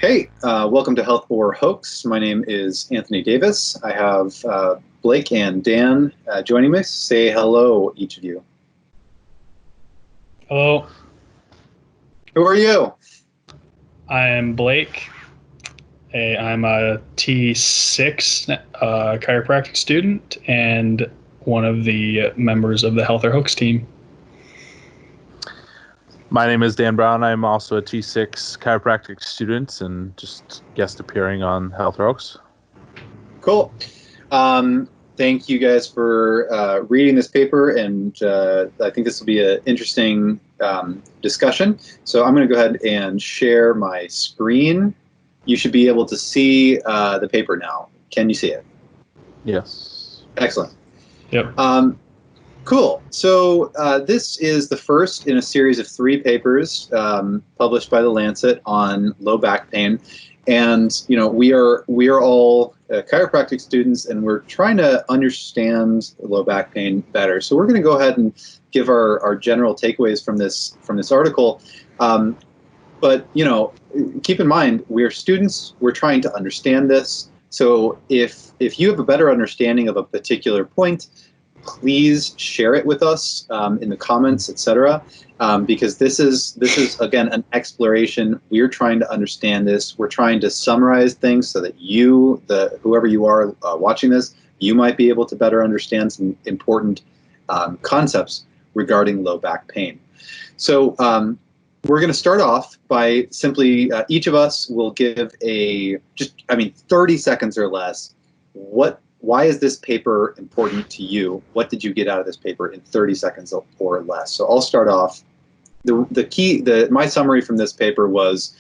Hey, welcome to Health or Hoax. My name is Anthony Davis. I have Blake and Dan joining me. Say hello, each of you. Hello. Who are you? I am Blake. I'm a T6 chiropractic student and one of the members of the Health or Hoax team. My name is Dan Brown. I'm also a T6 chiropractic student and just guest appearing on Health or Hoax. Cool. Thank you guys for reading this paper, and I think this will be an interesting discussion. So I'm going to go ahead and share my screen. You should be able to see the paper now. Can you see it? Yes. Excellent. Yep. Cool. So this is the first in a series of 3 papers published by the Lancet on low back pain, and we are all chiropractic students, and we're trying to understand low back pain better. So we're going to go ahead and give our general takeaways from this article. But keep in mind, we're students. We're trying to understand this. So if you have a better understanding of a particular point, please share it with us in the comments, etc. Because this is again an exploration. We're trying to understand this. We're trying to summarize things so that whoever you are watching this, you might be able to better understand some important concepts regarding low back pain. So we're going to start off by simply each of us will give 30 seconds or less. Why is this paper important to you? What did you get out of this paper in 30 seconds or less? So I'll start off. My summary from this paper was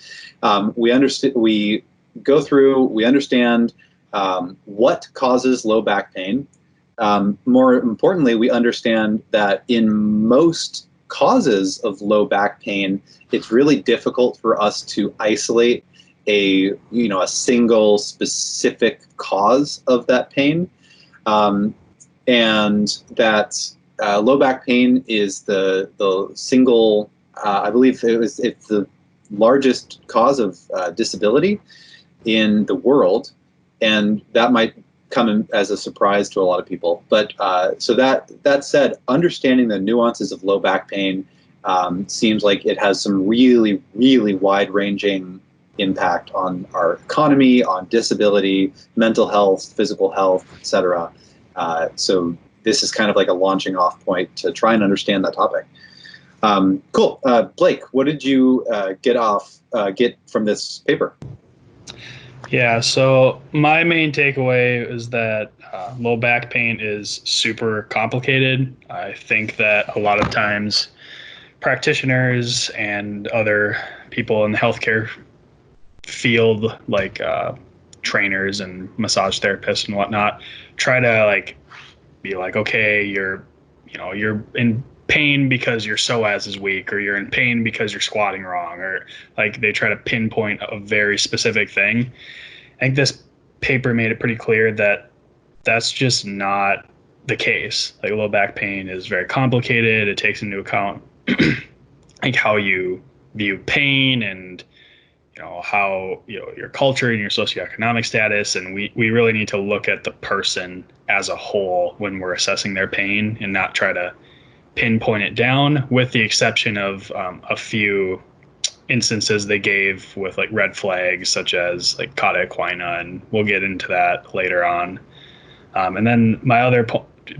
we go through, we understand what causes low back pain. More importantly, we understand that in most causes of low back pain, it's really difficult for us to isolate a single specific cause of that pain, and that low back pain is the single, I believe it's the largest cause of disability in the world, and that might come as a surprise to a lot of people. But so that said, understanding the nuances of low back pain seems like it has some really, really wide-ranging impact on our economy, on disability, mental health, physical health, etc. So this is kind of like a launching off point to try and understand that topic. Cool. Blake, what did you get from this paper? Yeah, so my main takeaway is that low back pain is super complicated. I think that a lot of times practitioners and other people in the healthcare field, like trainers and massage therapists and whatnot, try to be like, okay, you're in pain because your psoas is weak, or you're in pain because you're squatting wrong, or they try to pinpoint a very specific thing. I think this paper made it pretty clear that that's just not the case. Low back pain is very complicated. It takes into account how you view pain and how your culture and your socioeconomic status, and we really need to look at the person as a whole when we're assessing their pain and not try to pinpoint it down, with the exception of a few instances they gave with red flags, such as cauda equina, and we'll get into that later on. And then my other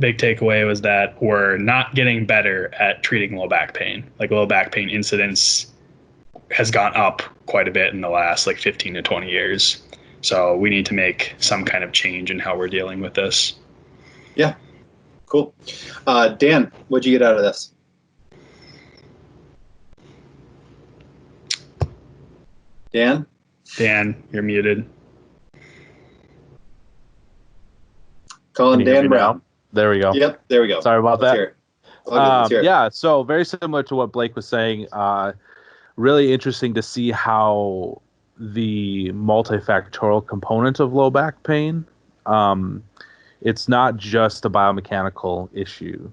big takeaway was that we're not getting better at treating low back pain. Low back pain incidence has gone up quite a bit in the last 15 to 20 years. So we need to make some kind of change in how we're dealing with this. Yeah, cool. Dan, what'd you get out of this? Dan, you're muted. Calling Dan Brown. There we go. Yep, there we go. Sorry about that. Let's hear it. Yeah, so very similar to what Blake was saying. Really interesting to see how the multifactorial component of low back pain, it's not just a biomechanical issue.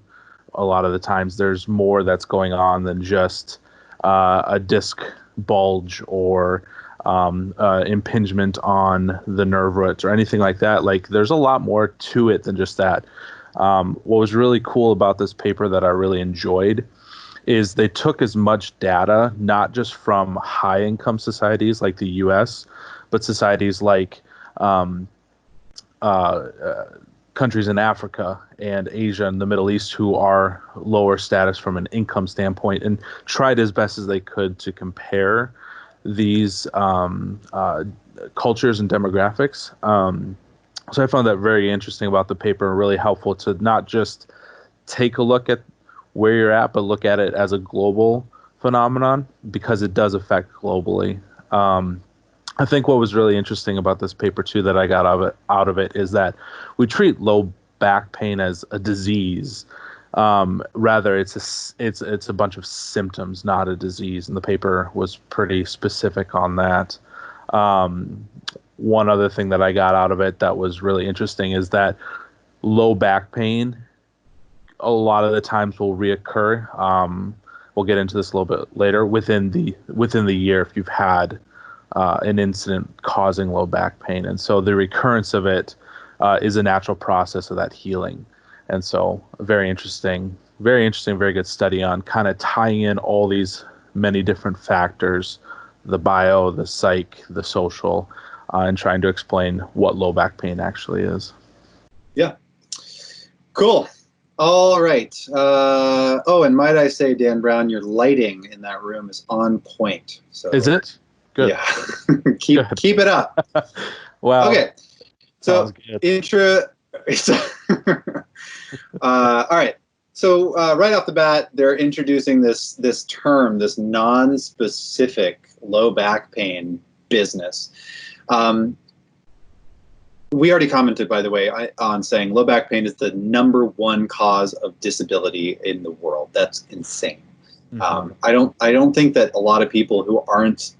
A lot of the times there's more that's going on than just a disc bulge or impingement on the nerve roots or anything like that. Like, there's a lot more to it than just that. What was really cool about this paper that I really enjoyed is they took as much data, not just from high income societies like the US, but societies like countries in Africa and Asia and the Middle East who are lower status from an income standpoint, and tried as best as they could to compare these cultures and demographics. So I found that very interesting about the paper, and really helpful to not just take a look at where you're at, but look at it as a global phenomenon, because it does affect globally. I think what was really interesting about this paper too that I got out of it is that we treat low back pain as a disease. Rather, it's a bunch of symptoms, not a disease, and the paper was pretty specific on that. One other thing that I got out of it that was really interesting is that low back pain a lot of the times will reoccur. We'll get into this a little bit later within the year if you've had an incident causing low back pain, and so the recurrence of it is a natural process of that healing. And so very interesting, very good study on kind of tying in all these many different factors, the bio, the psych, the social, and trying to explain what low back pain actually is. Yeah. Cool. All right. And might I say, Dan Brown, your lighting in that room is on point. So is it? Good. Yeah. keep it up. Well, okay. So all right. So right off the bat, they're introducing this term, this non-specific low back pain business. We already commented, by the way, on saying low back pain is the #1 cause of disability in the world. That's insane. Mm-hmm. I don't think that a lot of people who aren't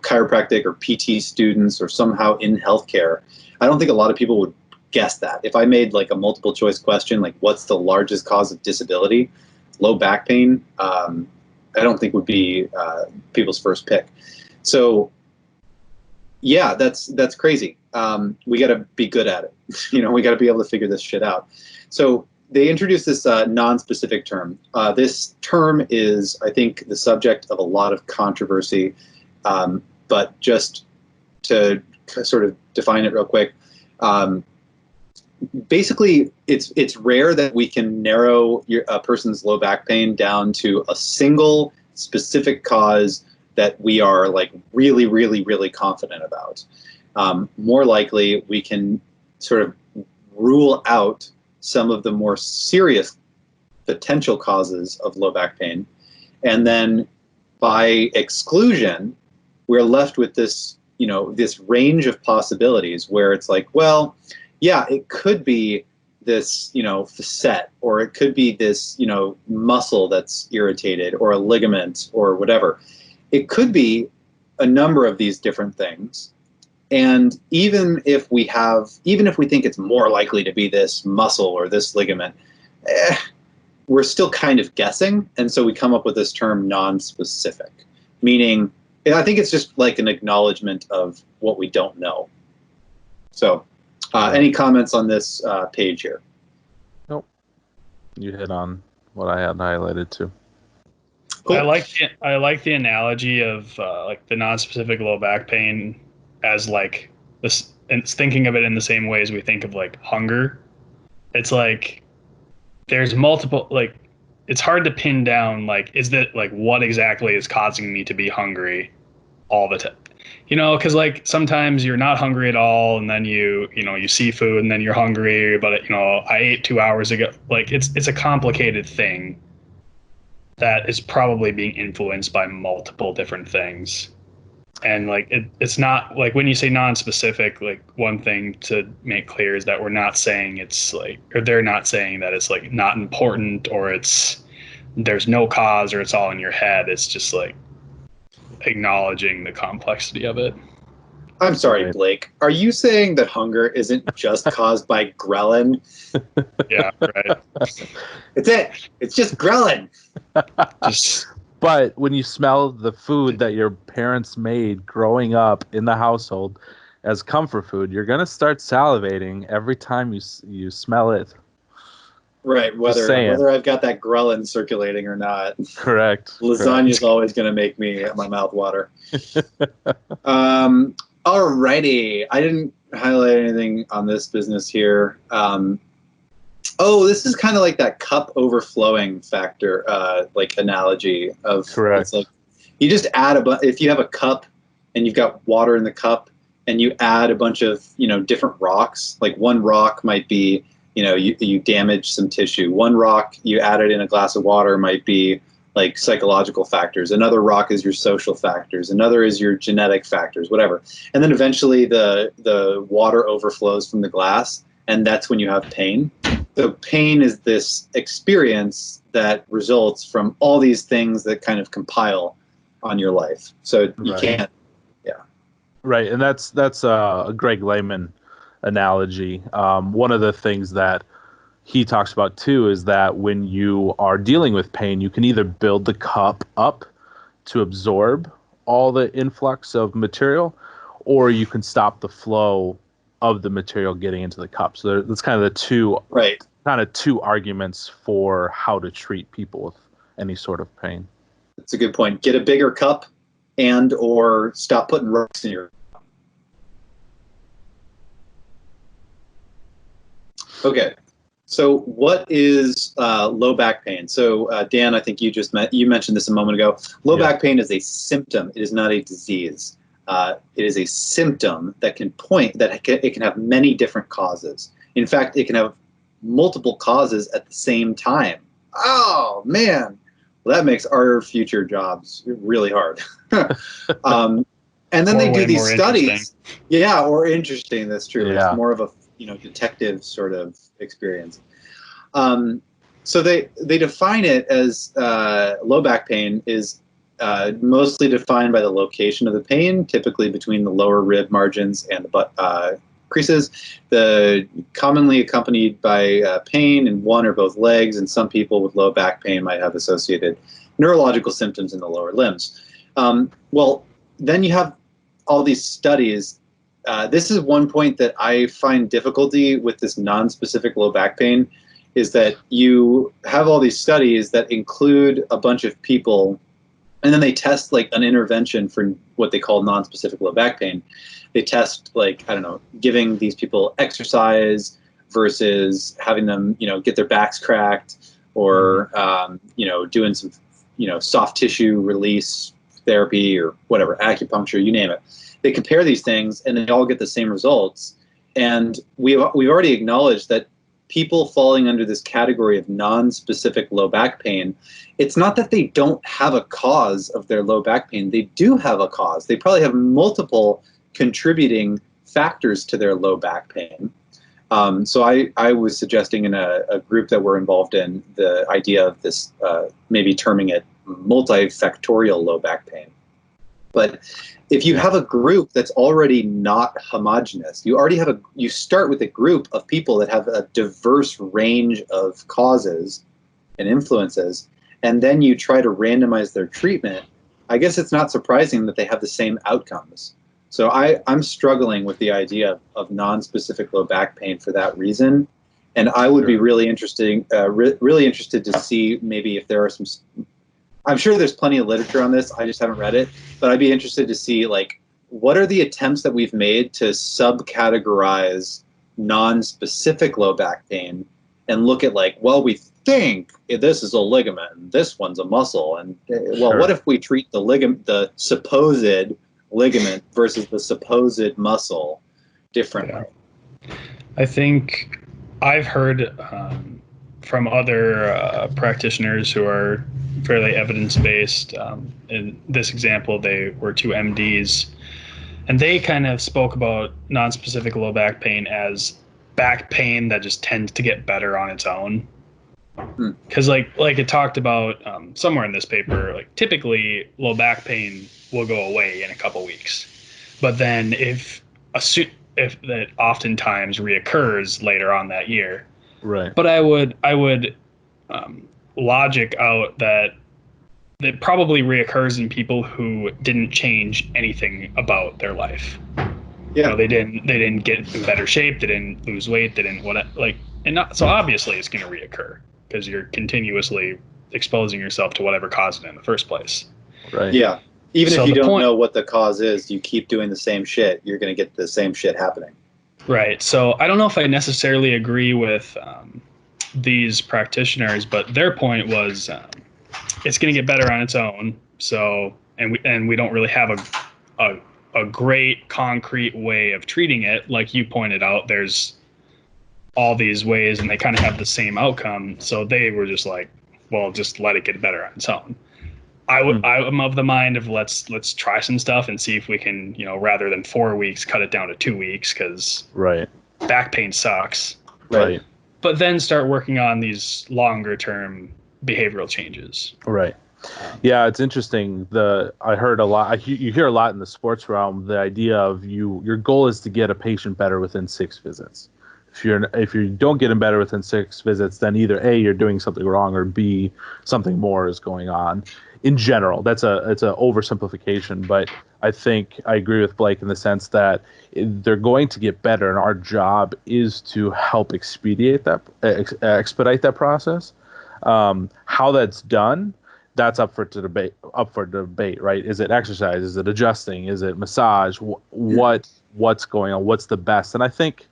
chiropractic or PT students or somehow in healthcare, I don't think a lot of people would guess that. If I made like a multiple choice question, like what's the largest cause of disability, low back pain, I don't think would be people's first pick. So yeah, that's crazy. We got to be good at it. We got to be able to figure this shit out. So they introduced this non-specific term. This term is, I think, the subject of a lot of controversy. But just to sort of define it real quick, basically, it's rare that we can narrow a person's low back pain down to a single specific cause that we are like really, really, really confident about. More likely, we can sort of rule out some of the more serious potential causes of low back pain, and then by exclusion, we're left with this, this range of possibilities where it's like, well, yeah, it could be this, facet, or it could be this, muscle that's irritated, or a ligament, or whatever. It could be a number of these different things. And even if we think it's more likely to be this muscle or this ligament, we're still kind of guessing. And so we come up with this term non-specific, meaning I think it's just like an acknowledgement of what we don't know. So any comments on this page here? Nope. You hit on what I had highlighted too. Cool. I like the analogy of like the non-specific low back pain as like this, and thinking of it in the same way as we think of like hunger. It's like there's multiple, like it's hard to pin down like, is that like what exactly is causing me to be hungry all the time? Because like sometimes you're not hungry at all, and then you see food and then you're hungry, but I ate 2 hours ago. Like it's a complicated thing that is probably being influenced by multiple different things. And like it's not like when you say non-specific, like one thing to make clear is that we're not saying it's like, or they're not saying that it's like not important, or there's no cause, or it's all in your head. It's just like acknowledging the complexity of it. I'm sorry, Blake. Are you saying that hunger isn't just caused by ghrelin? Yeah, right. It's just ghrelin. Just But when you smell the food that your parents made growing up in the household as comfort food, you're gonna start salivating every time you smell it. Right, whether I've got that ghrelin circulating or not. Correct. Lasagna is always going to make my mouth water. Alrighty, I didn't highlight anything on this business here. This is kind of like that cup overflowing factor, like analogy of. Correct. It's like you just add if you have a cup and you've got water in the cup and you add a bunch of different rocks. Like one rock might be you damage some tissue. One rock you added in a glass of water might be like psychological factors. Another rock is your social factors. Another is your genetic factors, whatever. And then eventually the water overflows from the glass, and that's when you have pain. So pain is this experience that results from all these things that kind of compile on your life. So you can't, Right, and that's a Greg Lehman analogy. One of the things that he talks about too is that when you are dealing with pain, you can either build the cup up to absorb all the influx of material, or you can stop the flow of the material getting into the cup. So that's kind of the two arguments for how to treat people with any sort of pain. That's a good point. Get a bigger cup or stop putting rocks in your. Okay, so what is low back pain? So Dan, I think you mentioned this a moment ago. Low back pain is a symptom. It is not a disease. It is a symptom that can it can have many different causes. In fact, it can have multiple causes at the same time. Oh man, well that makes our future jobs really hard. And then they do these studies. Yeah, or interesting. That's true. Yeah. It's more of a detective sort of experience. So they define it as low back pain is mostly defined by the location of the pain, typically between the lower rib margins and the butt creases. Commonly accompanied by pain in one or both legs, and some people with low back pain might have associated neurological symptoms in the lower limbs. Well, then you have all these studies. This is one point that I find difficulty with this non-specific low back pain, is that you have all these studies that include a bunch of people, and then they test like an intervention for what they call non-specific low back pain. They test giving these people exercise versus having them, get their backs cracked, or doing some, soft tissue release therapy or whatever, acupuncture, you name it. They compare these things and they all get the same results. And we've already acknowledged that people falling under this category of non-specific low back pain, it's not that they don't have a cause of their low back pain. They do have a cause. They probably have multiple contributing factors to their low back pain. So I was suggesting in a group that we're involved in the idea of this, maybe terming it multifactorial low back pain. But if you have a group that's already not homogenous, you start with a group of people that have a diverse range of causes and influences, and then you try to randomize their treatment, I guess it's not surprising that they have the same outcomes. So I'm struggling with the idea of non-specific low back pain for that reason. And I would be really interested to see maybe if there are some. I'm sure there's plenty of literature on this. I just haven't read it, but I'd be interested to see what are the attempts that we've made to subcategorize non-specific low back pain and look at we think this is a ligament and this one's a muscle, and what if we treat the supposed ligament versus the supposed muscle differently? Yeah. I think I've heard from other practitioners who are fairly evidence-based. In this example, they were two MDs, and they kind of spoke about non-specific low back pain as back pain that just tends to get better on its own. Because like it talked about somewhere in this paper, typically low back pain will go away in a couple weeks, but then if that oftentimes reoccurs later on that year. Right. But I would logic out that that probably reoccurs in people who didn't change anything about their life. Yeah. They didn't get in better shape, they didn't lose weight, they didn't so obviously it's going to reoccur because you're continuously exposing yourself to whatever caused it in the first place. Right. Yeah. Even if you don't know what the cause is, you keep doing the same shit, you're going to get the same shit happening. Right. So I don't know if I necessarily agree with these practitioners, but their point was it's going to get better on its own. So, and we don't really have a great concrete way of treating it. Like you pointed out, there's all these ways and they kind of have the same outcome. So they were just like, well, just let it get better on its own. I'm of the mind of let's try some stuff and see if we can, rather than 4 weeks, cut it down to 2 weeks, because back pain sucks. Right. But then start working on these longer term behavioral changes. Right. Yeah, it's interesting. I heard a lot. You hear a lot in the sports realm. The idea of your goal is to get a patient better within 6 visits. If you don't get them better within 6 visits, then either A, you're doing something wrong, or B, something more is going on. In general, it's a oversimplification, but I think I agree with Blake in the sense that they're going to get better, and our job is to help expedite that process. How that's done, that's up for debate, right? Is it exercise? Is it adjusting? Is it massage? What's going on? What's the best? And I think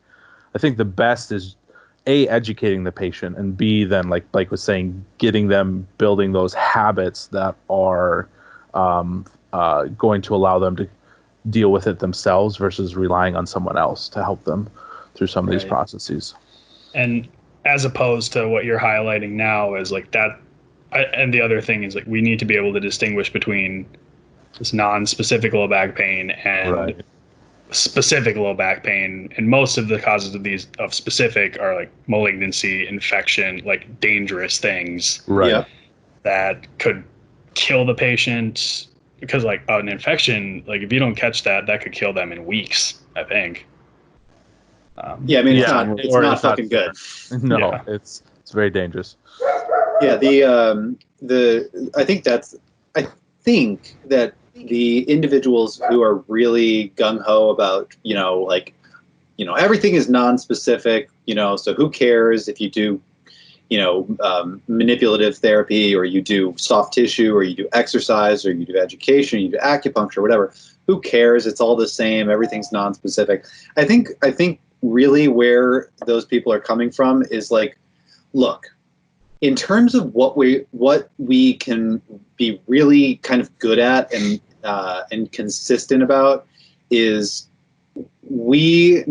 the best is A, educating the patient, and B, then, like Blake was saying, getting them building those habits that are going to allow them to deal with it themselves versus relying on someone else to help them through some of these processes. And as opposed to what you're highlighting now is like that. And the other thing is, like, we need to be able to distinguish between this non-specific low back pain and specific low back pain. And most of the causes of specific are like malignancy, infection, like dangerous things that could kill the patient. Because like an infection, like if you don't catch that could kill them in weeks, I think. It's not fucking good. No, it's very dangerous. Yeah, I think that the individuals who are really gung ho about, everything is non-specific, so who cares if you do, manipulative therapy, or you do soft tissue, or you do exercise, or you do education, you do acupuncture, whatever. Who cares? It's all the same. Everything's non-specific. I think really where those people are coming from is like, look, in terms of what we can be really kind of good at and consistent about is the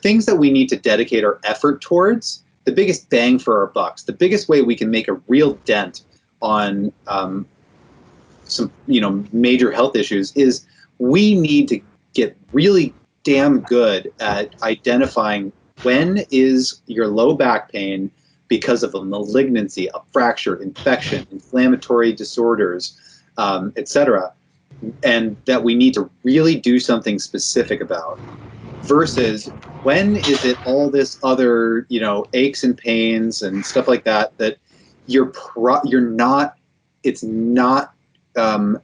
things that we need to dedicate our effort towards, the biggest bang for our bucks, the biggest way we can make a real dent on some major health issues is we need to get really damn good at identifying when is your low back pain because of a malignancy, a fracture, infection, inflammatory disorders, etc., and that we need to really do something specific about, versus when is it all this other, aches and pains and stuff like that it's not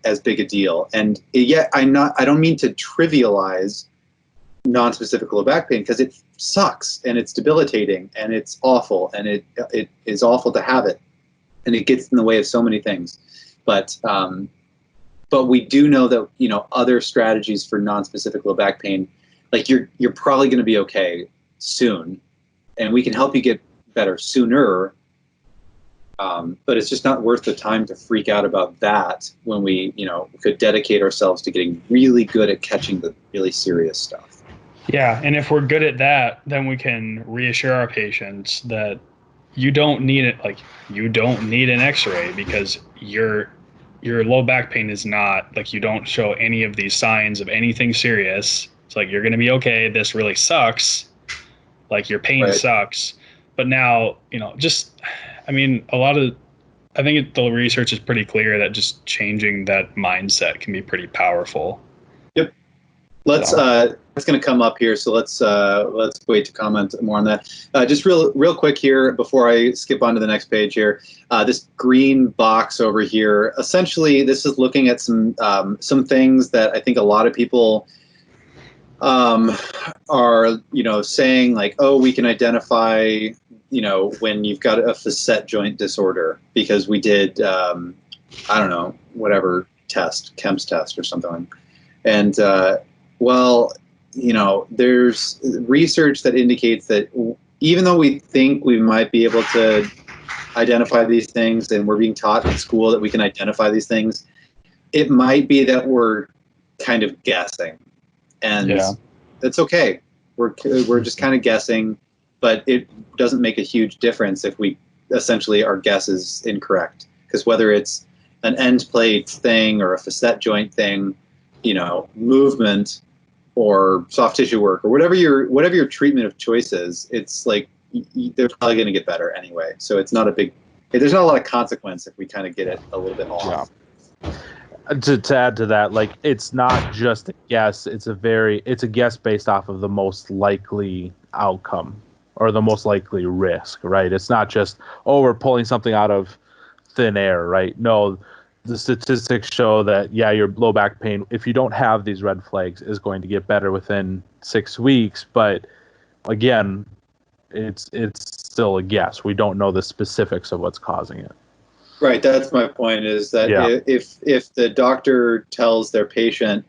as big a deal. And yet I don't mean to trivialize non-specific low back pain, because it sucks and it's debilitating and it's awful and it is awful to have it, and it gets in the way of so many things. But we do know that other strategies for non-specific low back pain, like you're probably going to be okay soon, and we can help you get better sooner. But it's just not worth the time to freak out about that when we could dedicate ourselves to getting really good at catching the really serious stuff. Yeah, and if we're good at that, then we can reassure our patients that you don't need it. Like, you don't need an X-ray because your low back pain is not, like, you don't show any of these signs of anything serious. It's like, you're going to be okay. This really sucks. Like, your pain sucks. But now, I think the research is pretty clear that just changing that mindset can be pretty powerful. Yep. Let's it's going to come up here, so let's wait to comment more on that. Just real quick here before I skip on to the next page here. This green box over here, essentially, this is looking at some things that I think a lot of people are saying, like, oh, we can identify when you've got a facet joint disorder because we did I don't know, whatever test, Kemp's test or something, and well, there's research that indicates that even though we think we might be able to identify these things, and we're being taught in school that we can identify these things, it might be that we're kind of guessing, and it's okay. We're just kind of guessing, but it doesn't make a huge difference if we essentially our guess is incorrect, because whether it's an end plate thing or a facet joint thing, movement or soft tissue work or whatever your treatment of choice is, it's like they're probably going to get better anyway. So it's not there's not a lot of consequence if we kind of get it a little bit off. Yeah. To add to that, like, it's not just a guess, it's a guess based off of the most likely outcome or the most likely risk, right? It's not just, oh, we're pulling something out of thin air, right? No, the statistics show that, your low back pain, if you don't have these red flags, is going to get better within 6 weeks. But again, it's still a guess. We don't know the specifics of what's causing it. Right. That's my point, is that if the doctor tells their patient,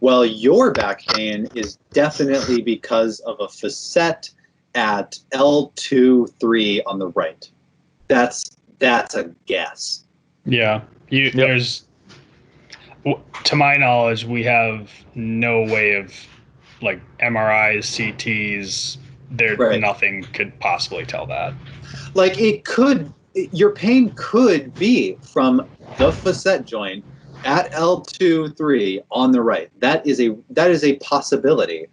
well, your back pain is definitely because of a facet at L2-3 on the right, that's a guess. Yeah. There's, to my knowledge, we have no way of, like, MRIs, CTs, nothing could possibly tell that. Like, your pain could be from the facet joint at L2-3 on the right. That is a possibility.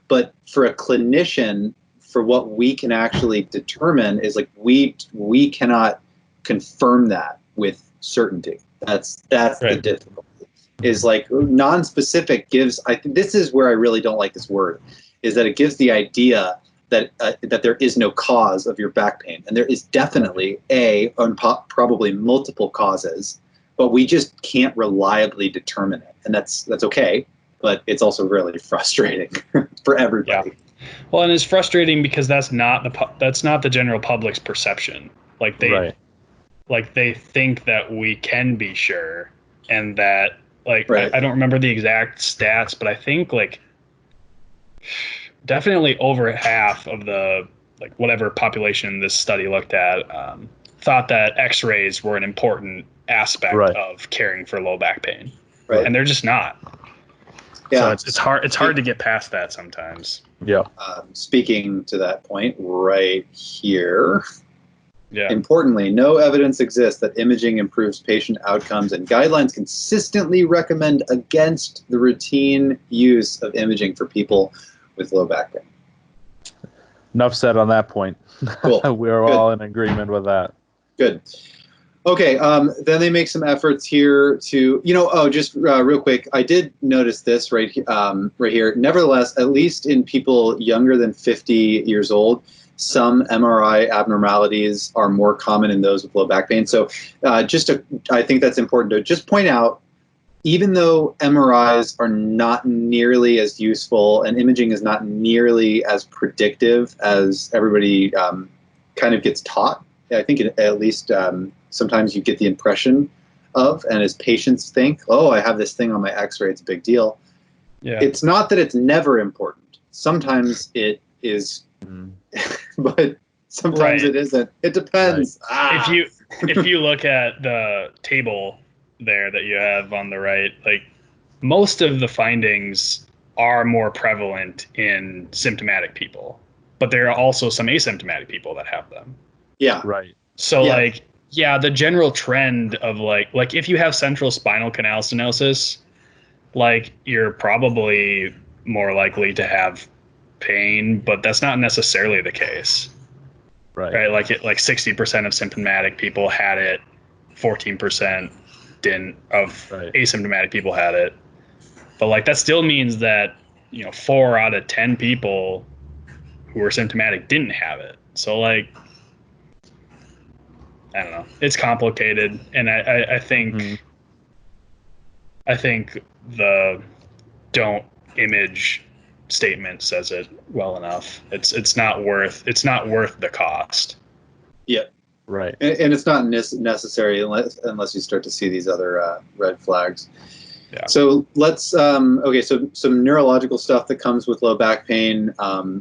But for a clinician, for what we can actually determine is, like, we cannot confirm that with certainty. That's right. The difficulty. Is like non-specific gives. I think this is where I really don't like this word, is that it gives the idea that there is no cause of your back pain, and there is definitely probably multiple causes, but we just can't reliably determine it, and that's okay. But it's also really frustrating for everybody. Yeah. Well, and it's frustrating because that's not the general public's perception. Like they think that we can be sure, and that, like, right. I don't remember the exact stats, but I think, like, definitely over half of the, like, whatever population this study looked at thought that X-rays were an important aspect of caring for low back pain, and they're just not. Yeah, so it's hard to get past that sometimes. Yeah. Speaking to that point right here. Yeah. Importantly, no evidence exists that imaging improves patient outcomes, and guidelines consistently recommend against the routine use of imaging for people with low back pain. Enough said on that point. Cool. We're all in agreement with that. Good. Okay, then they make some efforts here to, just real quick, I did notice this right here. Nevertheless, at least in people younger than 50 years old, some MRI abnormalities are more common in those with low back pain. So I think that's important to just point out, even though MRIs are not nearly as useful and imaging is not nearly as predictive as everybody kind of gets taught, I think at least sometimes you get the impression of, and as patients think, oh, I have this thing on my x-ray, it's a big deal. Yeah. It's not that it's never important. Sometimes it is, but sometimes it isn't. It depends. Right. If you look at the table there that you have on the right, like, most of the findings are more prevalent in symptomatic people, but there are also some asymptomatic people that have them. Yeah. Right. So the general trend of like if you have central spinal canal stenosis, like, you're probably more likely to have pain, but that's not necessarily the case. Right. Like 60% of symptomatic people had it, 14% didn't of asymptomatic people had it. But, like, that still means that 4 out of 10 people who were symptomatic didn't have it. So like, I don't know. It's complicated, and I think I think the don't image statement says it well enough. It's not worth the cost. Yeah. Right. And it's not necessary unless you start to see these other red flags. Yeah. So let's okay. So some neurological stuff that comes with low back pain.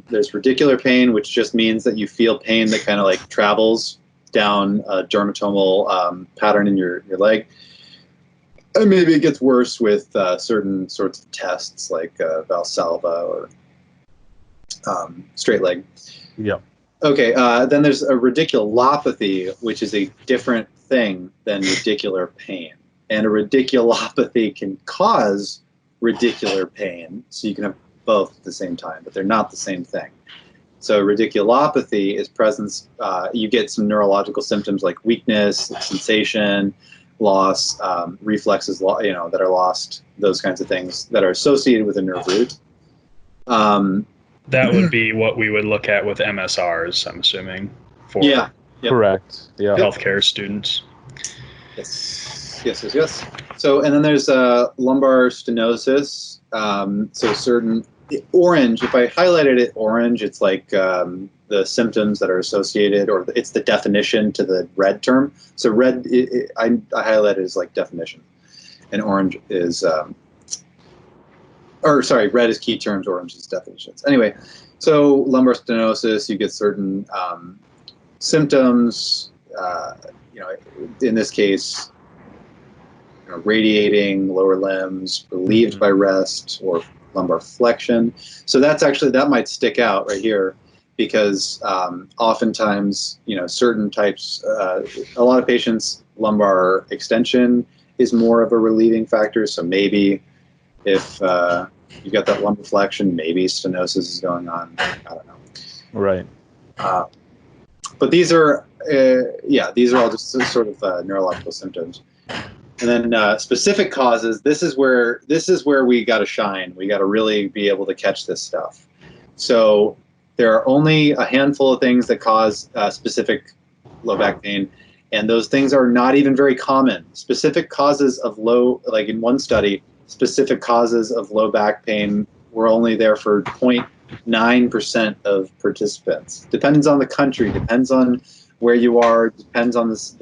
There's radicular pain, which just means that you feel pain that kind of like travels down a dermatomal pattern in your leg. And maybe it gets worse with certain sorts of tests like Valsalva or straight leg. Yep. Okay, then there's a radiculopathy, which is a different thing than radicular pain. And a radiculopathy can cause radicular pain, so you can have both at the same time, but they're not the same thing. So radiculopathy is presence, you get some neurological symptoms like weakness, sensation, loss, reflexes, that are lost, those kinds of things that are associated with a nerve root. That would be what we would look at with MSRs, I'm assuming, for Yep. Correct. Yeah. healthcare students. Yes. So, and then there's lumbar stenosis. So certain orange, if I highlighted it orange, it's like the symptoms that are associated, or it's the definition to the red term. So red, I highlighted as like definition, and orange is, red is key terms, orange is definitions. Anyway, so lumbar stenosis, you get certain symptoms, in this case, radiating lower limbs, relieved by rest, or lumbar flexion. So that might stick out right here, because oftentimes, certain types, a lot of patients, lumbar extension is more of a relieving factor. So maybe if you've got that lumbar flexion, maybe stenosis is going on. I don't know. Right. But these are all just sort of neurological symptoms. And then specific causes. This is where we got to shine. We got to really be able to catch this stuff. So there are only a handful of things that cause specific low back pain, and those things are not even very common. Specific causes of like in one study, specific causes of low back pain were only there for 0.9% of participants. Depends on the country. Depends on where you are, depends on this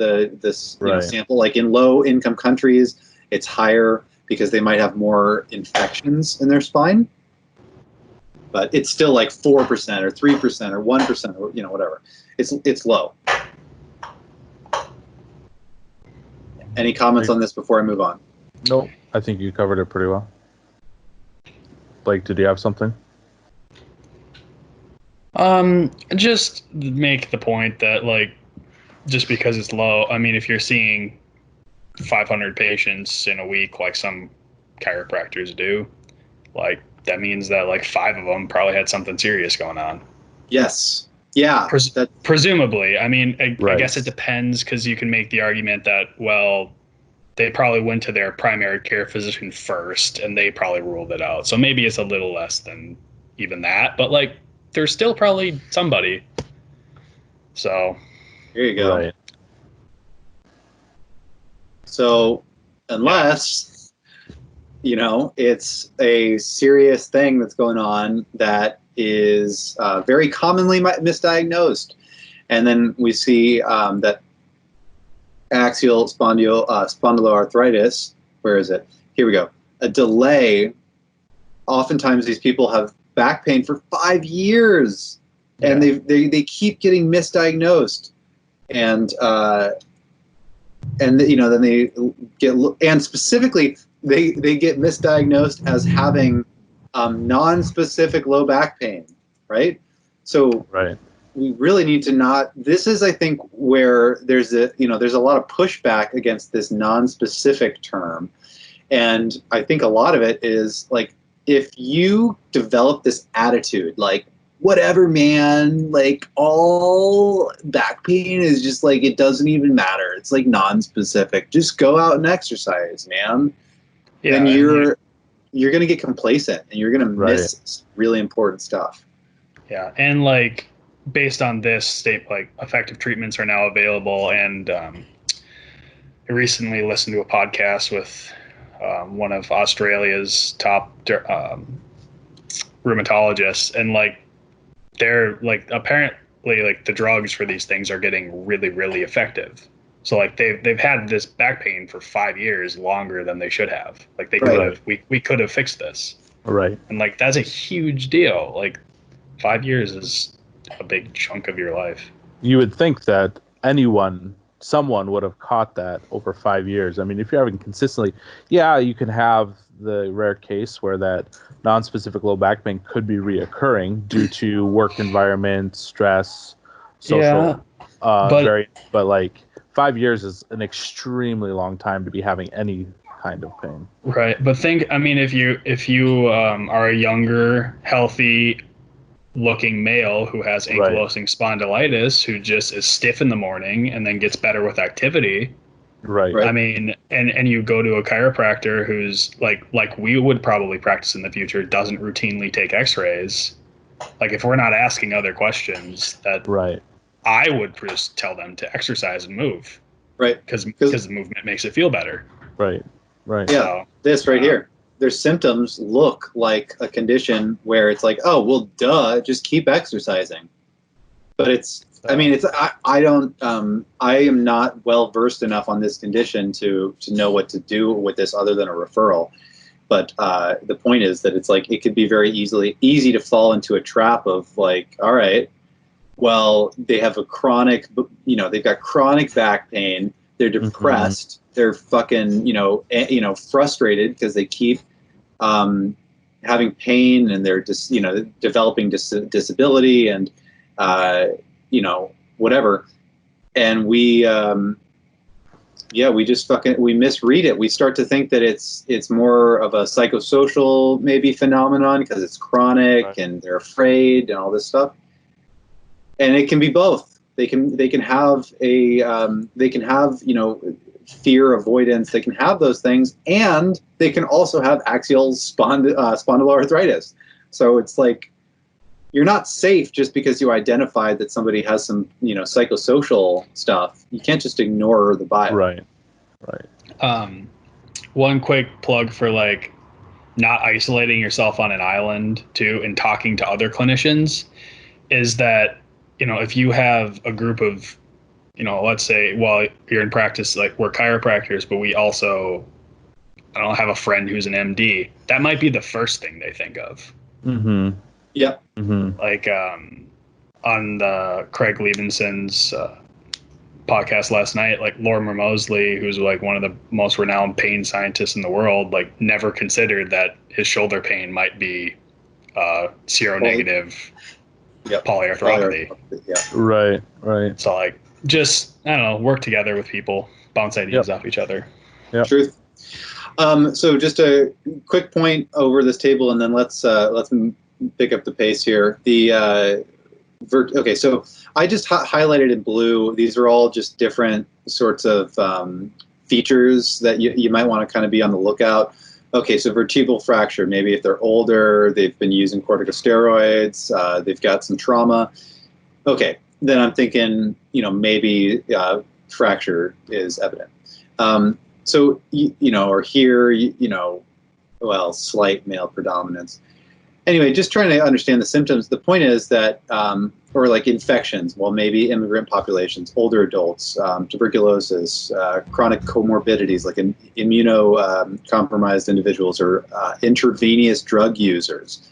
sample. Like in low income countries, it's higher because they might have more infections in their spine. But it's still like 4% or 3% or 1% or whatever. It's low. Any comments on this before I move on? Nope. I think you covered it pretty well. Blake, did you have something? Just make the point that, like, just because it's low, I mean, if you're seeing 500 patients in a week, like some chiropractors do, like, that means that like 5 of them probably had something serious going on. Yes. Yeah. Presumably. I mean, I guess it depends, because you can make the argument that, well, they probably went to their primary care physician first and they probably ruled it out. So maybe it's a little less than even that, but like, there's still probably somebody. So here you go. Right. So unless it's a serious thing that's going on that is very commonly misdiagnosed, and then we see that axial spondyloarthritis. Where is it? Here we go. A delay. Oftentimes, these people have back pain for 5 years, and they keep getting misdiagnosed, and then they get, and specifically they get misdiagnosed as having non-specific low back pain, right? So we really need to not. This is, I think, where there's a lot of pushback against this non-specific term, and I think a lot of it is like, if you develop this attitude, like, whatever, man, like, all back pain is just like, it doesn't even matter. It's like non-specific. Just go out and exercise, man. Yeah, then you're going to get complacent and you're going to miss really important stuff. Yeah. And like, based on this state, like effective treatments are now available. And I recently listened to a podcast with one of Australia's top rheumatologists, and like they're like apparently like the drugs for these things are getting really, really effective. So like they've had this back pain for 5 years longer than they should have. Like they could have we could have fixed this. Right. And like that's a huge deal. Like 5 years is a big chunk of your life. You would think that someone would have caught that over 5 years. I mean, if you're having consistently, you can have the rare case where that non-specific low back pain could be reoccurring due to work environment, stress, social but like 5 years is an extremely long time to be having any kind of pain. Right. But if you are a younger, healthy looking male who has ankylosing spondylitis, who just is stiff in the morning and then gets better with activity. Right. I mean, and you go to a chiropractor who's like we would probably practice in the future, doesn't routinely take x-rays. Like if we're not asking other questions, that I would just tell them to exercise and move. Right. Because the movement makes it feel better. Right. Right. Yeah. So, this right here. Their symptoms look like a condition where it's like, oh, well, duh, just keep exercising. But I am not well versed enough on this condition to know what to do with this other than a referral. But the point is that it's like, it could be very easy to fall into a trap of like, all right, well, they have they've got chronic back pain. They're depressed. They're fucking, frustrated because they keep having pain, and they're just, developing disability and, whatever. And we misread it. We start to think that it's more of a psychosocial maybe phenomenon because it's chronic and they're afraid and all this stuff. And it can be both. They can have fear avoidance. They can have those things, and they can also have axial spondyloarthritis. So it's like, you're not safe just because you identified that somebody has some, psychosocial stuff. You can't just ignore the bio. Right. One quick plug for like not isolating yourself on an island too, and talking to other clinicians is that, if you have a group of, let's say, well, you're in practice, like we're chiropractors, but we also, I don't have a friend who's an MD. That might be the first thing they think of. Mm-hmm. Yep. Mm-hmm. Like on the Craig Levenson's podcast last night, like Lorimer Mosley, who's like one of the most renowned pain scientists in the world, like never considered that his shoulder pain might be seronegative polyarthropathy. Yeah. Right. So like, just, I don't know, work together with people, bounce ideas off each other. Yep. Truth. So just a quick point over this table, and then let's pick up the pace here. Okay, so I just highlighted in blue. These are all just different sorts of features that you might want to kind of be on the lookout. Okay, so vertebral fracture. Maybe if they're older, they've been using corticosteroids, they've got some trauma. Okay, then I'm thinking, maybe fracture is evident. So, or here, well, slight male predominance. Anyway, just trying to understand the symptoms. The point is that, or like infections, well, maybe immigrant populations, older adults, tuberculosis, chronic comorbidities like immunocompromised individuals, or intravenous drug users.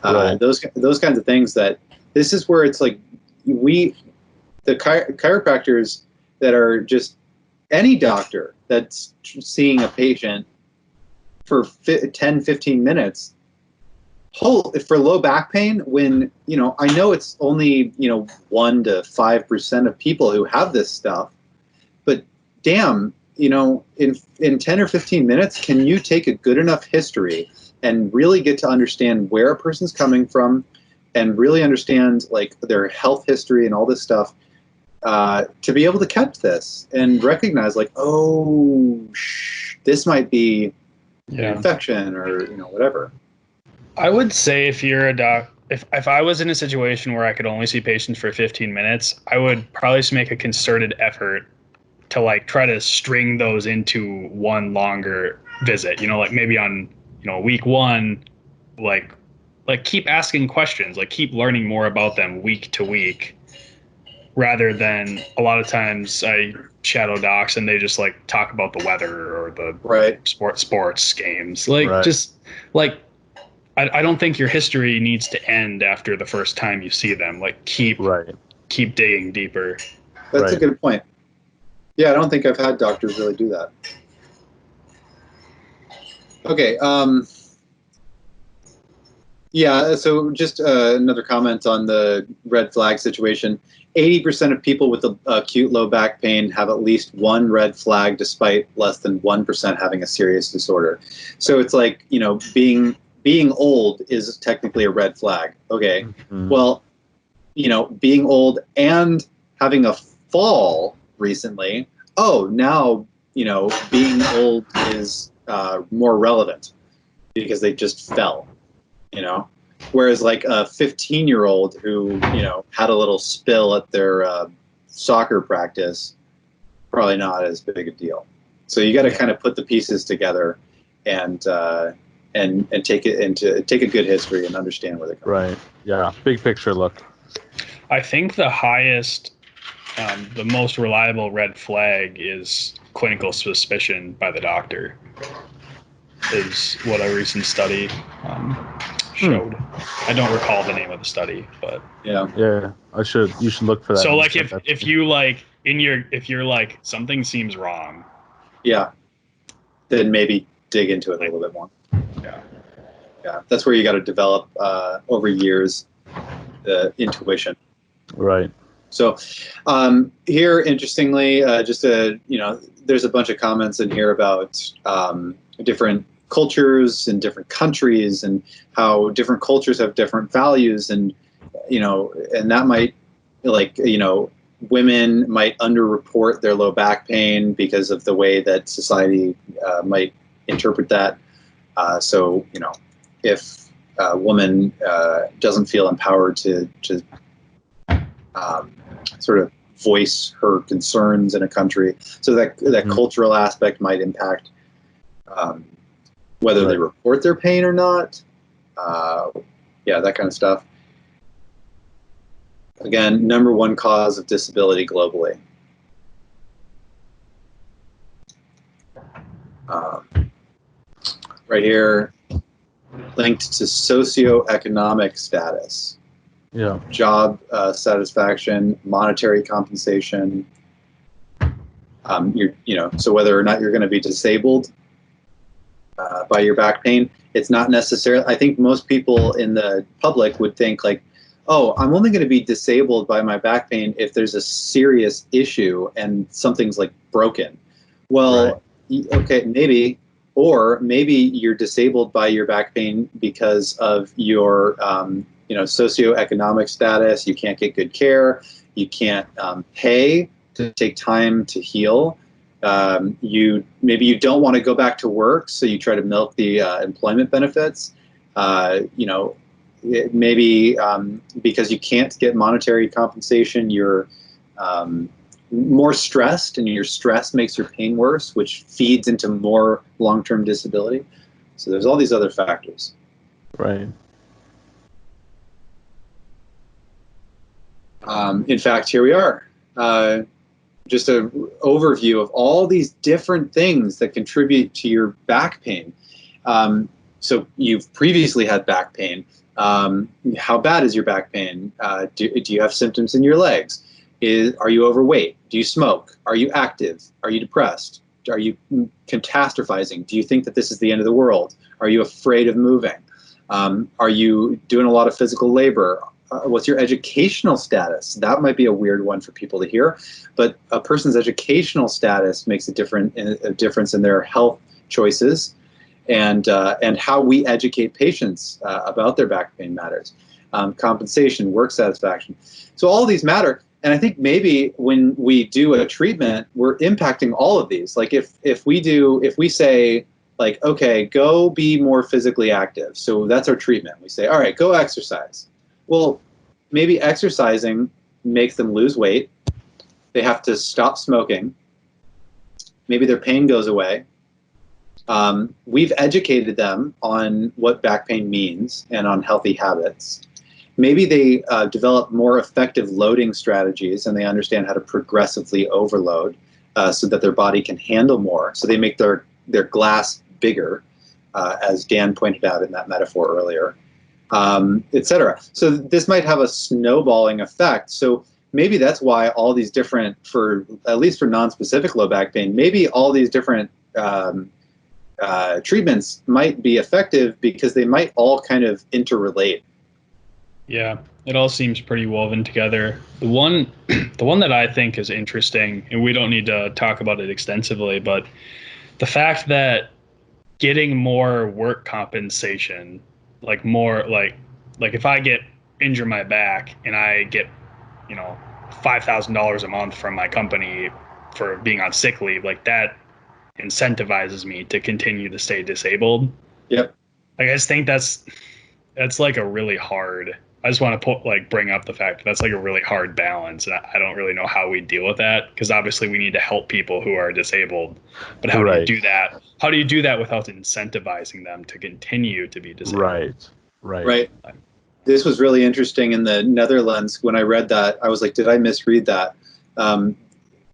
Those kinds of things. That this is where it's like the chiropractors that are just any doctor that's seeing a patient for 10, 15 minutes. For low back pain, when, I know it's only, 1 to 5% of people who have this stuff, but damn, in 10 or 15 minutes, can you take a good enough history and really get to understand where a person's coming from and really understand like their health history and all this stuff, to be able to catch this and recognize like, oh, this might be infection or whatever. I would say if you're a doc, if I was in a situation where I could only see patients for 15 minutes, I would probably just make a concerted effort to like try to string those into one longer visit. Like maybe on week one, like keep asking questions, like keep learning more about them week to week, rather than a lot of times I shadow docs and they just like talk about the weather or the sports games, like just like. I don't think your history needs to end after the first time you see them. Like keep digging deeper. That's a good point. Yeah, I don't think I've had doctors really do that. Okay. Yeah, so just another comment on the red flag situation. 80% of people with acute low back pain have at least one red flag, despite less than 1% having a serious disorder. So it's like, being old is technically a red flag. Okay. Mm-hmm. Well, being old and having a fall recently. Oh, now, being old is more relevant because they just fell, whereas like a 15-year-old who, had a little spill at their soccer practice, probably not as big a deal. So you got to kind of put the pieces together and take a good history and understand where they come from. Right. Yeah. Big picture look. I think the highest, the most reliable red flag is clinical suspicion by the doctor, is what a recent study showed. I don't recall the name of the study, but yeah, you should look for that. So like if you're like something seems wrong, then maybe dig into it a little bit more. Yeah, that's where you got to develop over years the intuition. Right. So here, interestingly, there's a bunch of comments in here about different cultures and different countries and how different cultures have different values, and and that might, women might underreport their low back pain because of the way that society might interpret that. So if a woman doesn't feel empowered to sort of voice her concerns in a country, so that cultural aspect might impact whether they report their pain or not. That kind of stuff. Again, number one cause of disability globally. Right here, linked to socioeconomic status. Yeah. Job satisfaction, monetary compensation. So whether or not you're going to be disabled by your back pain, it's not necessarily. I think most people in the public would think like, oh, I'm only going to be disabled by my back pain if there's a serious issue and something's like broken. Well, okay, maybe. Or maybe you're disabled by your back pain because of your, socioeconomic status. You can't get good care. You can't pay to take time to heal. Maybe you don't want to go back to work, so you try to milk the employment benefits. Maybe because you can't get monetary compensation, you're more stressed, and your stress makes your pain worse, which feeds into more long-term disability. So there's all these other factors. Right. In fact, here we are. Just an overview of all these different things that contribute to your back pain. So you've previously had back pain. How bad is your back pain? Do you have symptoms in your legs? Are you overweight? Do you smoke? Are you active? Are you depressed? Are you catastrophizing? Do you think that this is the end of the world? Are you afraid of moving? Are you doing a lot of physical labor? What's your educational status? That might be a weird one for people to hear, but a person's educational status makes a difference in their health choices, and how we educate patients about their back pain matters. Compensation, work satisfaction. So all of these matter. And I think maybe when we do a treatment, we're impacting all of these. Like if we say, like, okay, go be more physically active. So that's our treatment. We say, all right, go exercise. Well, maybe exercising makes them lose weight. They have to stop smoking. Maybe their pain goes away. We've educated them on what back pain means and on healthy habits. Maybe they develop more effective loading strategies and they understand how to progressively overload so that their body can handle more. So they make their glass bigger, as Dan pointed out in that metaphor earlier, etc. So this might have a snowballing effect. So maybe that's why all these different, at least for non-specific low back pain, maybe all these different treatments might be effective because they might all kind of interrelate. Yeah, it all seems pretty woven together. The one that I think is interesting, and we don't need to talk about it extensively, but the fact that getting more work compensation, like more like if I injure my back and I get, $5,000 a month from my company for being on sick leave, like that incentivizes me to continue to stay disabled. Yep. Like, I just think that's like a really hard. I just want to bring up the fact that that's like a really hard balance, and I don't really know how we deal with that, because obviously we need to help people who are disabled, but how do you do that? How do you do that without incentivizing them to continue to be disabled? Right. This was really interesting in the Netherlands. When I read that, I was like, did I misread that?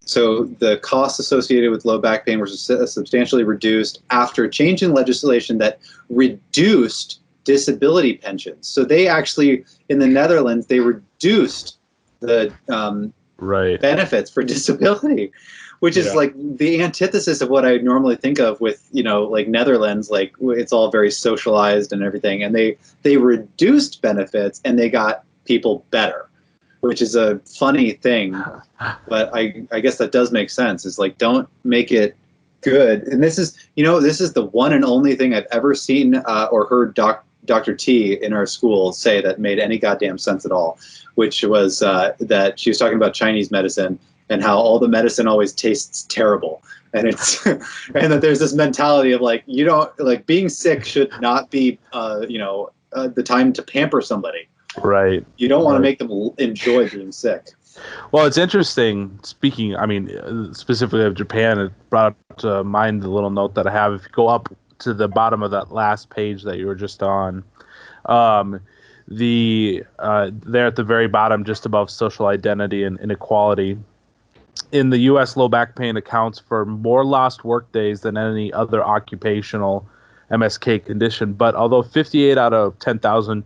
So the costs associated with low back pain were substantially reduced after a change in legislation that reduced disability pensions. So they actually, in the Netherlands, they reduced the benefits for disability, which is like the antithesis of what I normally think of with, like Netherlands, like it's all very socialized and everything. And they reduced benefits and they got people better, which is a funny thing. But I guess that does make sense. It's like, don't make it good. And this is the one and only thing I've ever seen or heard Dr. T in our school say that made any goddamn sense at all, which was that she was talking about Chinese medicine and how all the medicine always tastes terrible. And it's and that there's this mentality of like, being sick should not be, the time to pamper somebody. Right. You don't want to make them enjoy being sick. Well, it's interesting. Speaking, specifically of Japan, it brought to mind the little note that I have. If you go up to the bottom of that last page that you were just on, there at the very bottom, just above social identity and inequality, in the U.S., low back pain accounts for more lost work days than any other occupational MSK condition. But although 58 out of 10,000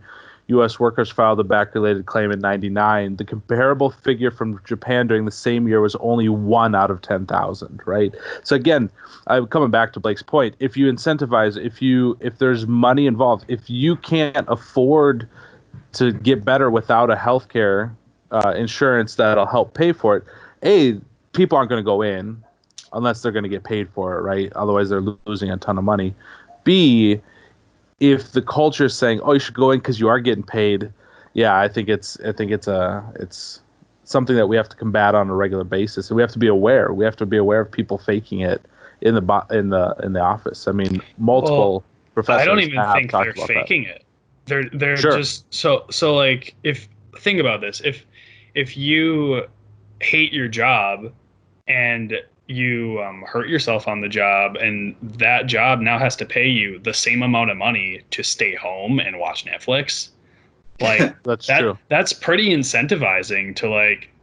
U.S. workers filed a back-related claim in '99, the comparable figure from Japan during the same year was only 1 out of 10,000, right? So again, I'm coming back to Blake's point. If you incentivize, if there's money involved, if you can't afford to get better without a healthcare insurance that'll help pay for it, A, people aren't going to go in unless they're going to get paid for it, right? Otherwise, they're losing a ton of money. B, if the culture is saying, "Oh, you should go in because you are getting paid," I think it's something that we have to combat on a regular basis, and we have to be aware. We have to be aware of people faking it in the office. I mean, multiple professors. I don't even think they're faking it. They're just so like, if think about this, if you hate your job and you hurt yourself on the job, and that job now has to pay you the same amount of money to stay home and watch Netflix, like true. That's pretty incentivizing to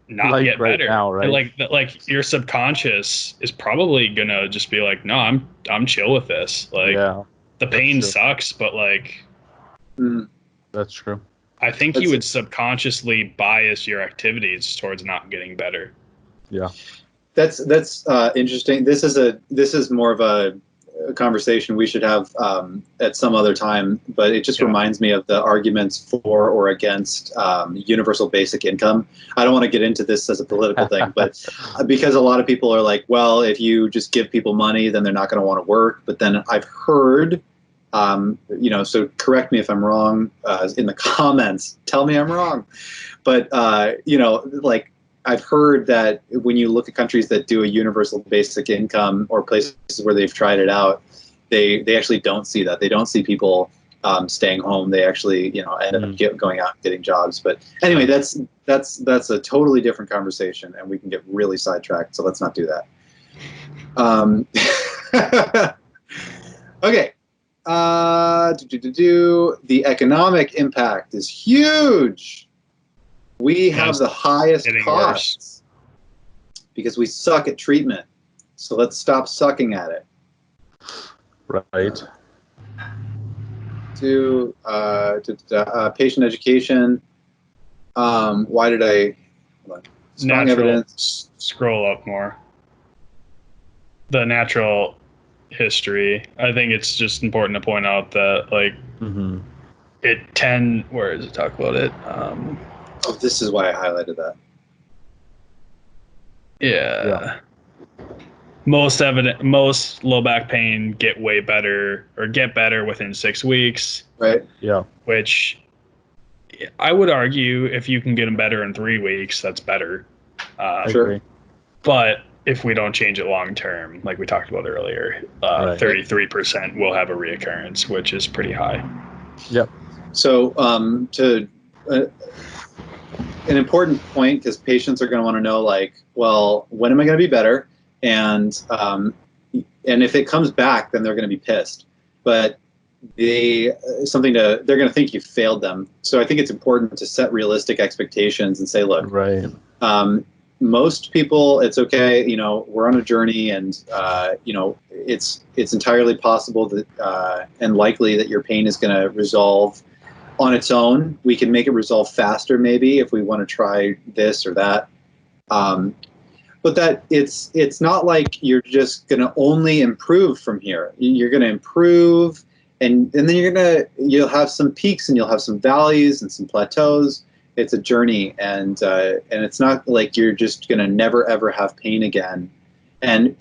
not get better now, right? And like your subconscious is probably gonna just be like, no, I'm chill with this. The pain sucks, but that's true. I think you would subconsciously bias your activities towards not getting better. Yeah. That's interesting. This is more of a conversation we should have at some other time, but it just reminds me of the arguments for or against universal basic income. I don't want to get into this as a political thing, but because a lot of people are like, well, if you just give people money, then they're not going to want to work. But then I've heard, so correct me if I'm wrong in the comments. Tell me I'm wrong. But, I've heard that when you look at countries that do a universal basic income or places where they've tried it out, they actually don't see that. They don't see people staying home. They actually, end up going out and getting jobs. But anyway, that's a totally different conversation, and we can get really sidetracked. So let's not do that. Okay. The economic impact is huge. We have the highest costs because we suck at treatment. So let's stop sucking at it. Right. Patient education. Why did I? Strong evidence. Scroll up more. The natural history. I think it's just important to point out that where does it talk about it? This is why I highlighted that. Yeah. Most low back pain get better within 6 weeks. Right. Yeah. Which I would argue if you can get them better in 3 weeks, that's better. Sure. But if we don't change it long term, like we talked about earlier, 33% will have a reoccurrence, which is pretty high. Yep. So an important point, because patients are going to want to know, when am I going to be better? And if it comes back, then they're going to be pissed. But they're going to think you failed them. So I think it's important to set realistic expectations and say, look, right. Most people, it's okay. We're on a journey, and it's entirely possible that and likely that your pain is going to resolve on its own. We can make it resolve faster, maybe, if we want to try this or that. But that it's not like you're just going to only improve from here. You're going to improve, and then you'll have some peaks and you'll have some valleys and some plateaus. It's a journey, and it's not like you're just going to never ever have pain again. And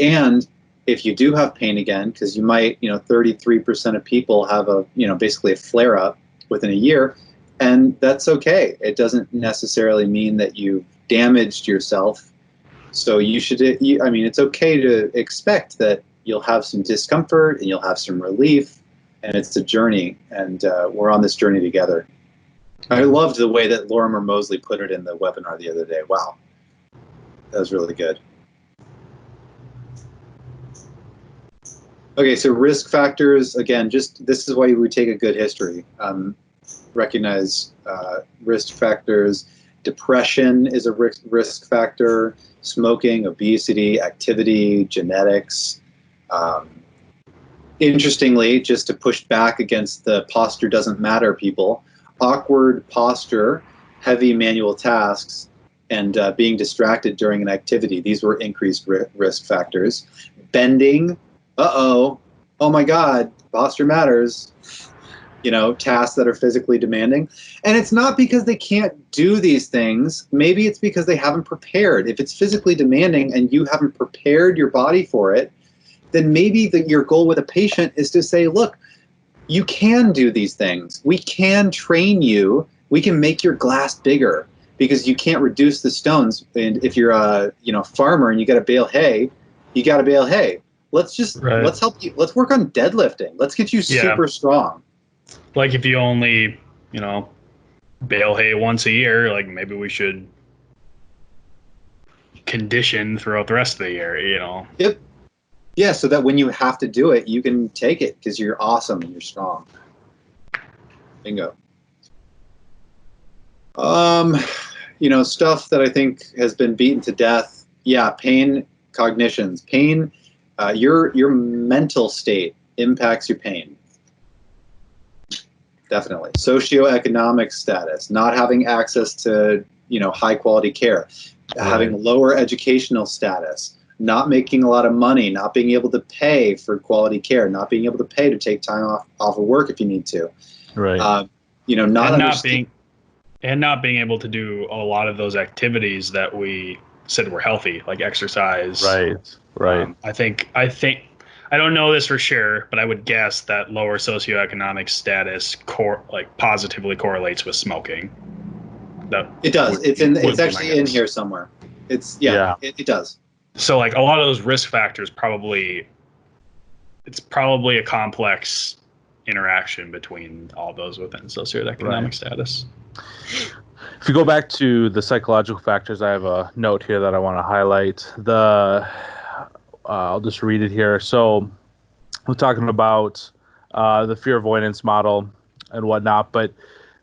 if you do have pain again, because you might, 33% of people have basically a flare up within a year, and that's okay. It doesn't necessarily mean that you've damaged yourself. So it's okay to expect that you'll have some discomfort and you'll have some relief, and it's a journey, and we're on this journey together. I loved the way that Lorimer Moseley put it in the webinar the other day. Wow. That was really good. Okay, so risk factors, again, this is why we take a good history. Recognize risk factors. Depression is a risk factor. Smoking, obesity, activity, genetics. Interestingly, just to push back against the posture doesn't matter people, awkward posture, heavy manual tasks, and being distracted during an activity. These were increased risk factors. Bending, oh my God, posture matters. Tasks that are physically demanding. And it's not because they can't do these things. Maybe it's because they haven't prepared. If it's physically demanding and you haven't prepared your body for it, then maybe your goal with a patient is to say, look, you can do these things. We can train you. We can make your glass bigger because you can't reduce the stones. And if you're a farmer and you got to bale hay, you got to bale hay. Let's help you. Let's work on deadlifting. Let's get you super strong. Like if you only, bale hay once a year, like maybe we should condition throughout the rest of the year, Yep. Yeah, so that when you have to do it, you can take it because you're awesome and you're strong. Bingo. Stuff that I think has been beaten to death. Yeah, pain cognitions. Pain, your mental state impacts your pain. Definitely. Socioeconomic status, not having access to, high quality care, having lower educational status, not making a lot of money, not being able to pay for quality care, not being able to pay to take time off of work if you need to. Right. Not being able to do a lot of those activities that we said were healthy, like exercise. Right. I don't know this for sure, but I would guess that lower socioeconomic status positively correlates with smoking. It does. It's actually in here somewhere. It does. So a lot of those risk factors probably it's probably a complex interaction between all those within socioeconomic status. If you go back to the psychological factors, I have a note here that I want to highlight. I'll just read it here. So we're talking about the fear avoidance model and whatnot, but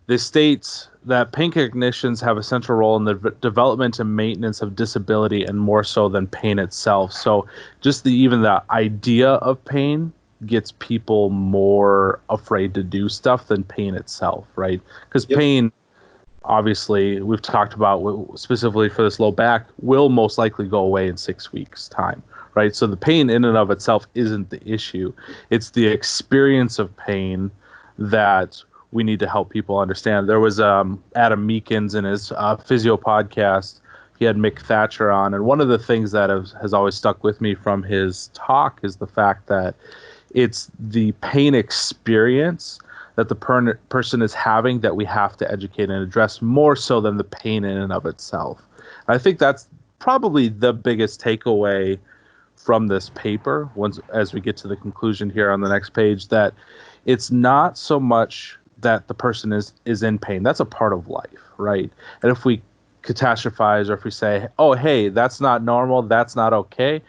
this states that pain cognitions have a central role in the development and maintenance of disability, and more so than pain itself. So just even the idea of pain gets people more afraid to do stuff than pain itself, right? Because pain, obviously, we've talked about specifically for this low back, will most likely go away in 6 weeks' time, right? So the pain in and of itself isn't the issue. It's the experience of pain that we need to help people understand. There was Adam Meekins in his physio podcast. He had Mick Thatcher on, and one of the things that has always stuck with me from his talk is the fact that it's the pain experience that the person is having that we have to educate and address more so than the pain in and of itself. I think that's probably the biggest takeaway from this paper, as we get to the conclusion here on the next page, that it's not so much that the person is in pain. That's a part of life, right? And if we catastrophize, or if we say, oh, hey, that's not normal, that's not okay,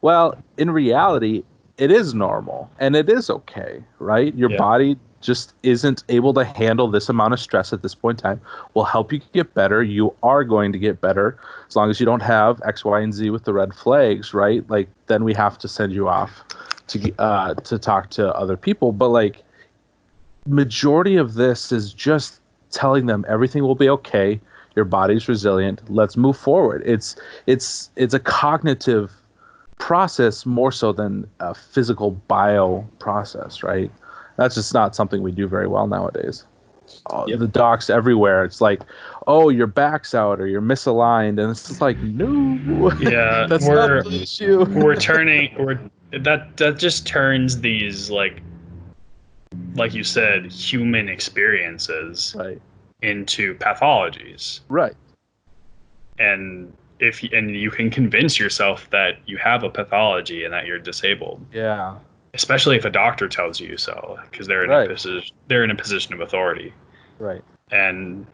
well, in reality, it is normal and it is okay, right? Your body just isn't able to handle this amount of stress at this point in time. We'll help you get better. You are going to get better as long as you don't have X, Y, and Z with the red flags, right? Like, then we have to send you off to talk to other people. But like, majority of this is just telling them everything will be okay. Your body's resilient. Let's move forward. It's a cognitive process more so than a physical bio process, right? That's just not something we do very well nowadays. The docs everywhere, it's like, oh, your back's out or you're misaligned, and it's just like, no, that's not the issue. That just turns these like you said, human experiences into pathologies, right? And you can convince yourself that you have a pathology and that you're disabled. Yeah. Especially if a doctor tells you so, because they're in a position of authority. Right. And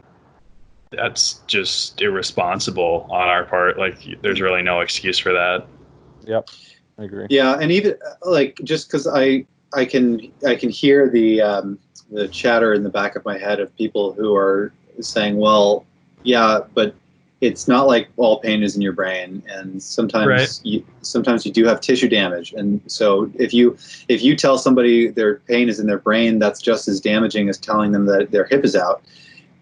that's just irresponsible on our part. Like, there's really no excuse for that. Yep, I agree. Yeah, and even like, just because I can hear the chatter in the back of my head of people who are saying, well, yeah, but it's not like all pain is in your brain, and sometimes you do have tissue damage, and so if you tell somebody their pain is in their brain, that's just as damaging as telling them that their hip is out.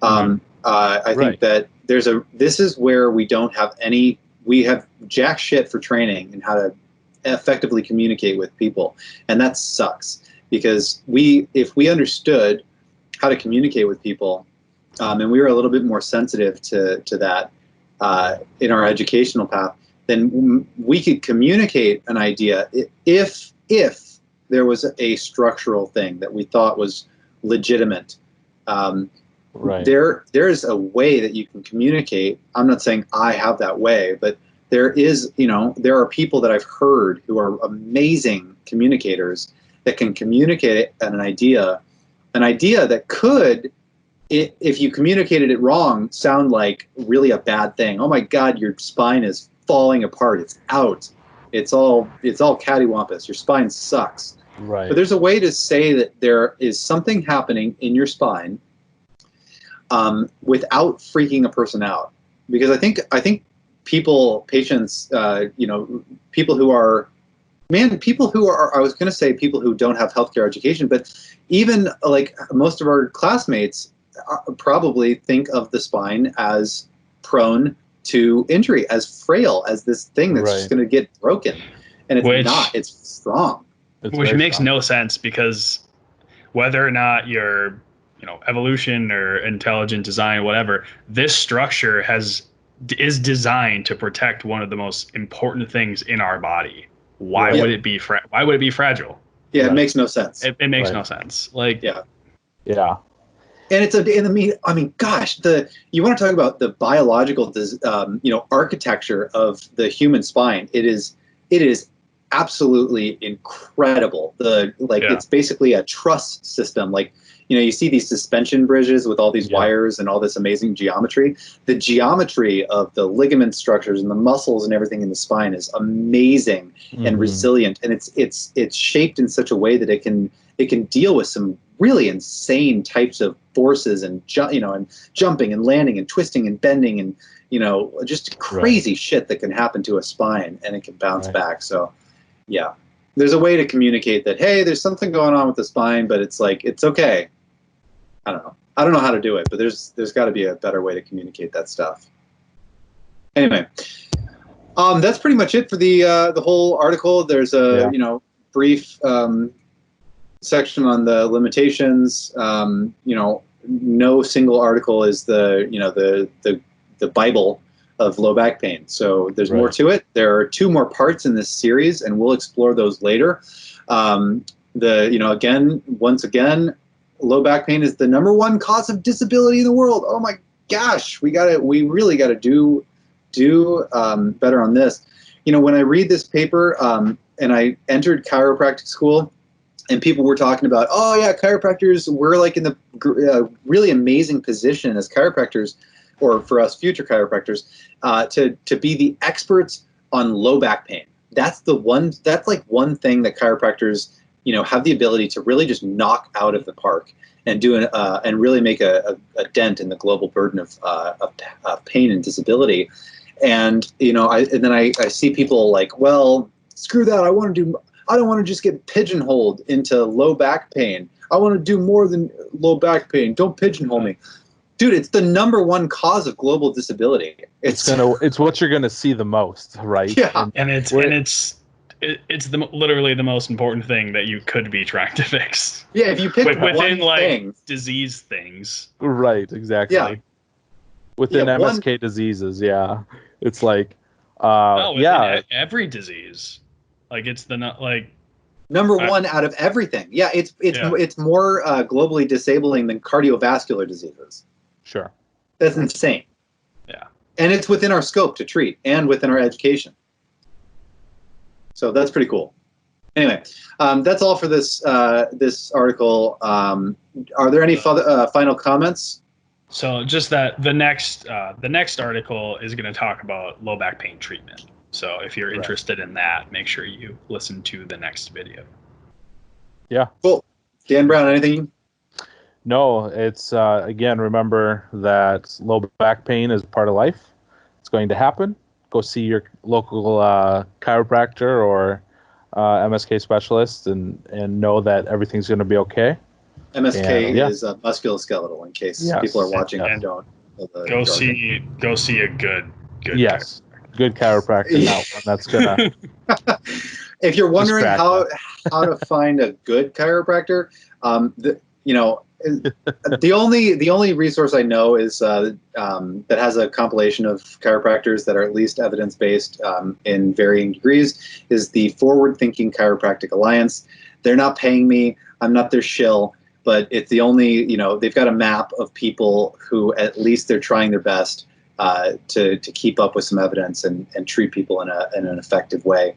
I think that this is where we have jack shit for training and how to effectively communicate with people, and that sucks, because if we understood how to communicate with people, and we were a little bit more sensitive to that in our educational path, then we could communicate an idea if there was a structural thing that we thought was legitimate. There is a way that you can communicate. I'm not saying I have that way, but there are people that I've heard who are amazing communicators that can communicate an idea that could, if you communicated it wrong, sound like really a bad thing. Oh my God, your spine is falling apart. It's out. It's all cattywampus. Your spine sucks. Right. But there's a way to say that there is something happening in your spine without freaking a person out. Because I think patients, people who are, I was going to say people who don't have healthcare education, but even like most of our classmates probably think of the spine as prone to injury, as frail, as this thing that's just going to get broken. And it's not. It's strong. Which makes no sense, because whether or not you're, evolution or intelligent design, whatever, this structure is designed to protect one of the most important things in our body. Why would it be fragile? Yeah, it makes no sense. It makes no sense. Like, yeah. And gosh, you want to talk about the biological, architecture of the human spine. It is absolutely incredible. It's basically a truss system. Like, you see these suspension bridges with all these wires and all this amazing geometry. The geometry of the ligament structures and the muscles and everything in the spine is amazing and resilient, and it's shaped in such a way that it can deal with some really insane types of forces and jumping and landing and twisting and bending and just crazy shit that can happen to a spine, and it can bounce back. So yeah, there's a way to communicate that, hey, there's something going on with the spine, but it's like, it's okay. I don't know how to do it, but there's got to be a better way to communicate that stuff. Anyway, that's pretty much it for the whole article. There's a brief section on the limitations. No single article is the Bible of low back pain. So there's more to it. There are 2 more parts in this series, and we'll explore those later. Once again, low back pain is the #1 cause of disability in the world. Oh my gosh, we really gotta do better on this. When I read this paper, and I entered chiropractic school, and people were talking about, oh yeah, chiropractors, we're like in the really amazing position as chiropractors, or for us future chiropractors, to be the experts on low back pain. That's one thing that chiropractors have the ability to really just knock out of the park and and really make a dent in the global burden of pain and disability. And I see people like, well, screw that. I don't want to just get pigeonholed into low back pain. I want to do more than low back pain. Don't pigeonhole me. Dude, it's the #1 cause of global disability. It's what you're gonna see the most, right? Yeah, and it's literally the most important thing that you could be trying to fix. Yeah, if you pick within one thing, disease things. Right, exactly. Yeah. Within MSK diseases, it's like, every disease. Like it's #1 out of everything. Yeah, it's more globally disabling than cardiovascular diseases. Sure. That's insane. Yeah. And it's within our scope to treat and within our education. So that's pretty cool. Anyway, that's all for this article. Are there any final comments? So just that the next article is going to talk about low back pain treatment. So if you're interested in that, make sure you listen to the next video. Yeah. Cool. Dan Brown, anything? No, it's again, remember that low back pain is part of life. It's going to happen. Go see your local chiropractor or MSK specialist and know that everything's going to be okay. MSK is musculoskeletal, in case people are watching and don't know the go see a good yes. Good chiropractor. That's gonna. If you're wondering how to find a good chiropractor, the only resource I know is that has a compilation of chiropractors that are at least evidence-based in varying degrees is the Forward Thinking Chiropractic Alliance. They're not paying me. I'm not their shill, but it's the only, they've got a map of people who at least they're trying their best to keep up with some evidence and treat people in an effective way.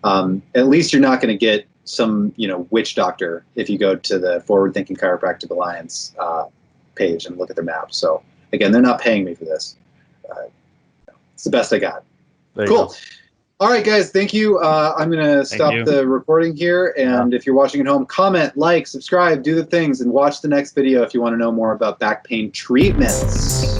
At least you're not going to get some witch doctor if you go to the Forward Thinking Chiropractic Alliance page and look at their map. So again, they're not paying me for this. It's the best I got. Cool. All right, guys. Thank you. I'm going to stop the recording here. And if you're watching at home, comment, like, subscribe, do the things, and watch the next video if you want to know more about back pain treatments.